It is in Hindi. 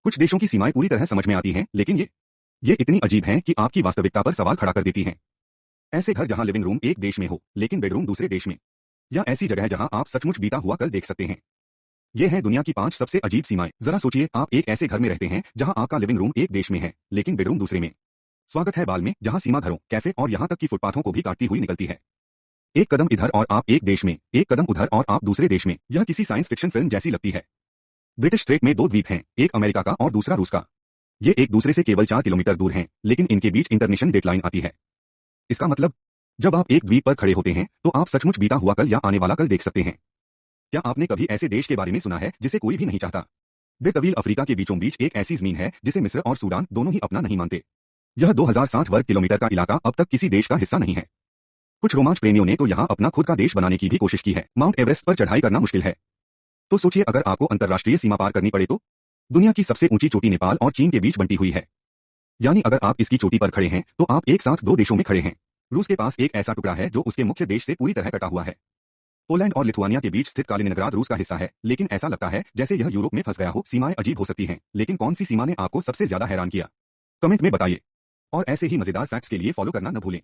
कुछ देशों की सीमाएं पूरी तरह समझ में आती हैं, लेकिन ये इतनी अजीब हैं कि आपकी वास्तविकता पर सवाल खड़ा कर देती हैं। ऐसे घर जहां लिविंग रूम एक देश में हो, लेकिन बेडरूम दूसरे देश में, या ऐसी जगह जहां आप सचमुच बीता हुआ कल देख सकते हैं। ये हैं दुनिया की 5 सबसे अजीब सीमाएं। जरा सोचिए, आप एक ऐसे घर में रहते हैं जहां आपका लिविंग रूम एक देश में है, लेकिन बेडरूम दूसरे में। स्वागत है बाल में, जहां सीमा घरों, कैफे और यहां तक कि फुटपाथों को भी काटती हुई निकलती है। एक कदम इधर और आप एक देश में, एक कदम उधर और आप दूसरे देश में। यह किसी साइंस फिक्शन फिल्म जैसी लगती है। ब्रिटिश स्ट्रेट में 2 द्वीप हैं, एक अमेरिका का और दूसरा रूस का। ये एक दूसरे से केवल 4 किलोमीटर दूर हैं, लेकिन इनके बीच इंटरनेशनल डेडलाइन आती है। इसका मतलब, जब आप एक द्वीप पर खड़े होते हैं, तो आप सचमुच बीता हुआ कल या आने वाला कल देख सकते हैं। क्या आपने कभी ऐसे देश के बारे में सुना है जिसे कोई भी नहीं चाहता? बेतवील अफ्रीका के बीचों बीच एक ऐसी जमीन है जिसे मिस्र और सूडान दोनों ही अपना नहीं मानते। यह 2060 वर्ग किलोमीटर का इलाका अब तक किसी देश का हिस्सा नहीं है। कुछ रोमांच प्रेमियों ने तो यहाँ अपना खुद का देश बनाने की भी कोशिश की है। माउंट एवरेस्ट पर चढ़ाई करना मुश्किल है, तो सोचिए अगर आपको अंतर्राष्ट्रीय सीमा पार करनी पड़े तो। दुनिया की सबसे ऊंची चोटी नेपाल और चीन के बीच बंटी हुई है। यानी अगर आप इसकी चोटी पर खड़े हैं, तो आप एक साथ 2 देशों में खड़े हैं। रूस के पास एक ऐसा टुकड़ा है जो उसके मुख्य देश से पूरी तरह कटा हुआ है। पोलैंड और लिथुआनिया के बीच स्थित कालिनिनग्राद रूस का हिस्सा है, लेकिन ऐसा लगता है जैसे यह यूरोप में फंस गया हो। सीमाएं अजीब हो सकती हैं, लेकिन कौन सी सीमा ने आपको सबसे ज्यादा हैरान किया? कमेंट में बताइए। और ऐसे ही मजेदार फैक्ट्स के लिए फॉलो करना न भूलें।